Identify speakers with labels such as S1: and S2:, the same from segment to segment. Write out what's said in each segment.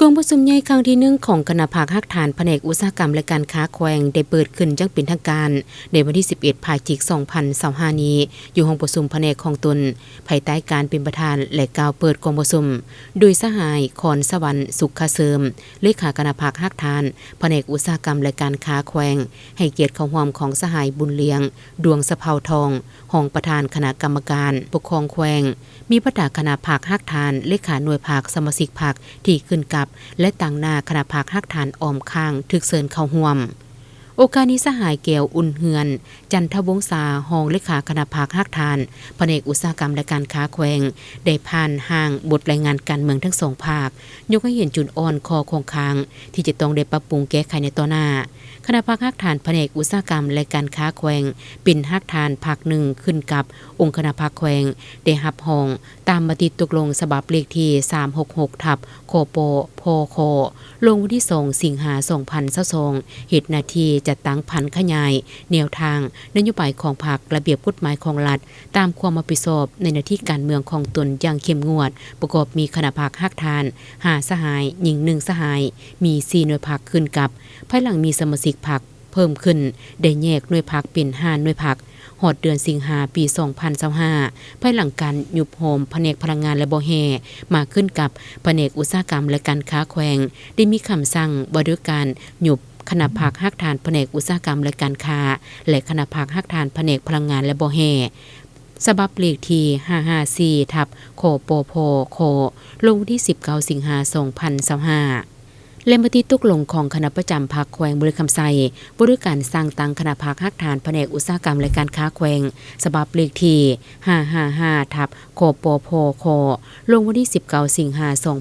S1: กองประชุมใหญ่ครั้งที่1ของคณะภาคฮักฐานแผนกอุตสาหกรรมและการค้าแขวงได้เปิดขึ้นอย่างเป็นทางการในวันที่11พฤศจิกายน2025นี้อยู่ห้องประชุมแผนกของตนภายใต้การเป็นประธานและกล่าวเปิดกองประชุมโดยสหายคอนสวรรค์สุขเสริมเลขาคณะภาคฮักฐานแผนกอุตสาหกรรมและการค้าแขวงให้เกียรติเข้าร่วมของสหายบุญเลี้ยงดวงสะเภาทองห้องประธานคณะกรรมการปกครองแขวงมีประธานคณะภาคฮักฐานเลขาหน่วยภาคสมาชิกภาคที่ขึ้นกับและต่างหน้าคณะภาคฮักฐานออมข้างถึกเชิญเข้าร่วมโอกาสนี้สหายแก้วอุ่นเฮือนจันทวงศาห้องเลขาคณะภาคฮักฐานแผนกอุตสาหกรรมและการค้าแขวงได้ผ่านห่างบทรายงานการเมืองทั้งสองภาคยกให้เห็นจุดอ่อนคอคงค้างที่จะต้องได้ปรับปรุงแก้ไขในต่อหน้าคณะภาคฮักฐานแผนกอุตสาหกรรมและการค้าแขวงเป็นฮักฐานภาคหนึ่งขึ้นกับองค์คณะภาคแขวงได้รับห้องตามมติตกลงฉบับเลขที่366ทับโคโปโพโคลงวันที่2สิงหาคม2022เหตุหน้าที่จัดตั้งผันขยายแนวทางนโยบายของพรรคระเบียบกฎหมายของรัฐตามความรับผิดชอบในหน้าที่การเมืองของตนอย่างเข้มงวดประกอบมีคณะภาคฮักฐาน5สหายหญิง1สหายมี4หน่วยพรรคขึ้นกับภายหลังมีสมาชิกพรรคเพิ่มขึ้นได้แยกหน่วยพรรคเป็น5หน่วยพรรคหอดเดือนสิงหาปี2025ภายหลังการยุบโฮมแผนกพลังงานและบ่แฮมาขึ้นกับแผนกอุตสาหกรรมและการค้าแขวงได้มีคำสั่งบริการยุบคณะภาคฮักฐานแผนกอุตสาหกรรมและการค้าและคณะภาคฮักฐานแผนกพลังงานและบ่แฮฉบับเลขที่554ทับโคโปโพโคลงวันที่19สิงหาคม2025และมติตกลงของคณะประจำภาคแขวงบริคำไซบริการสร้างตั้งคณะภาคฮักฐานแผนกอุตสาหกรรมและการค้าแขวงฉบับเลขที่555ทับโคโปโพโคลงวันที่19สิงหาคม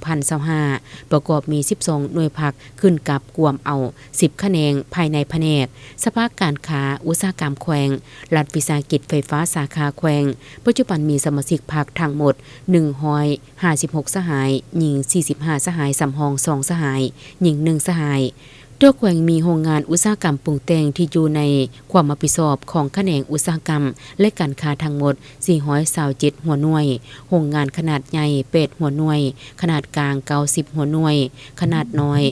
S1: 2025ประกอบมี12หน่วยพรรคขึ้นกับกวมเอา10คะแนนภายในแผนกสภาการค้าอุตสาหกรรมแขวงรัฐวิสาหกิจไฟฟ้าสาขาแขวงปัจจุบันมีสมาชิกพรรคทั้งหมด156สหายหญิง45สหายสำรอง2สหายหญิง1สหายตัวแขวงมีโรงงานอุตสาหกรรมปรุงแต่งที่อยู่ในความรับผิดชอบของแขนงอุตสาหกรรมและการค้าทั้งหมด427หัวหน่วยโรงงานขนาดใหญ่8หัวหน่วยขนาดกลาง90หัวหน่วยขนาดน้อย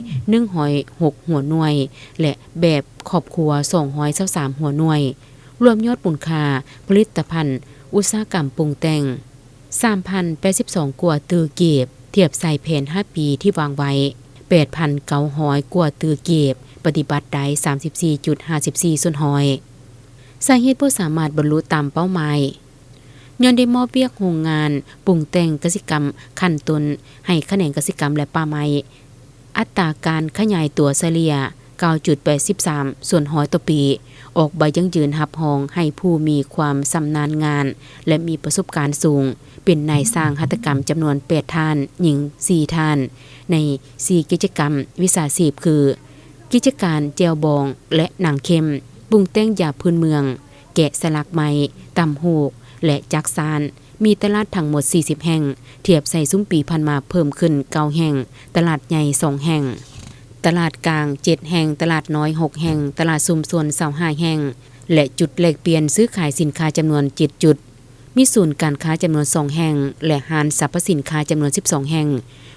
S1: 106หัวหน่วยและแบบครอบครัว223หัวหน่วยรวมยอดมูลค่าผลิตภัณฑ์อุตสาหกรรมปรุงแต่ง 3,082 กว่าตือเก็บเทียบใส่แผน5ปีที่วางไว้8,900 กว่าตือเก็บปฏิบัติได้ 34.54 ส่วนหอยสาเหตุบ่สามารถบรรลุตามเป้าหมายย้อนได้มอบเวียกโรงงานปรุงแต่งกสิกรรมขั้นต้นให้แขนงกสิกรรมและป่าไม้อัตราการขยายตัวเฉลี่ย 9.83 ส่วนหอยต่อปีออกใบยั่งยืนรับรองให้ผู้มีความชำนาญงานและมีประสบการณ์สูงเป็นนายสร้างหัตถกรรมจำนวน8ท่านหญิง4ท่านใน4กิจกรรมวิชาชีพคือกิจการเจียวบองและหนังเค็มปรุงแต่งยาพื้นเมืองแกะสลักไม้ตำหูกและจักสานมีตลาดทั้งหมด40แห่งเทียบใส่ซุ้มปีพันมาเพิ่มขึ้น9แห่งตลาดใหญ่2แห่งตลาดกลาง7แห่งตลาดน้อย6แห่งตลาดชุมชน25แห่งและจุดแลกเปลี่ยนซื้อขายสินค้าจำนวน7จุดมีศูนย์การค้าจำนวน2แห่งและห้างสรรพสินค้าจำนวน12แห่ง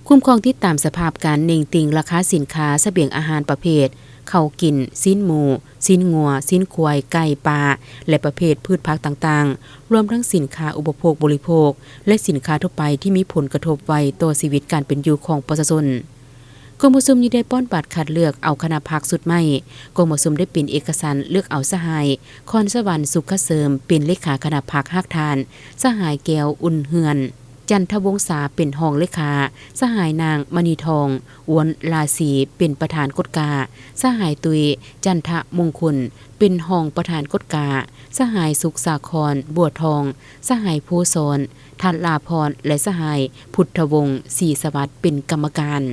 S1: คุ้มครองที่ตามสภาพการเน่งติงราคาสินค้าเสบียงอาหารประเภทข้าวกินสิ้นหมูสิ้นงัวสิ้นควายไก่ปลาและประเภทพืชผักต่างๆรวมทั้งสินค้าอุปโภคบริโภคและสินค้าทั่วไปที่มีผลกระทบไว้ต่อชีวิตการเป็นอยู่ของประชาชนกรมประชุมยังได้ป้อนบัตรคัดเลือกเอาคณะพรรคสุดใหม่กรมประชุมได้เป็นเอกสารเลือกเอาสหายคอนสวรรค์สุขเสริมเป็นเลขาคณะพรรคฮักฐานสหายแก้วอุ่นเฮือนจันทวงศาเป็นห้องเลขาสหายนางมณีทองอวนลาศีเป็นประธานกฎกาสหายตุยจันทมงคลเป็นห้องประธานกฎกาสหายสุขสาครบัวทองสหายภูสอนทัดลาพรและสหายพุทธวงศ์ศรีสวัสดิ์เป็นกรรมการ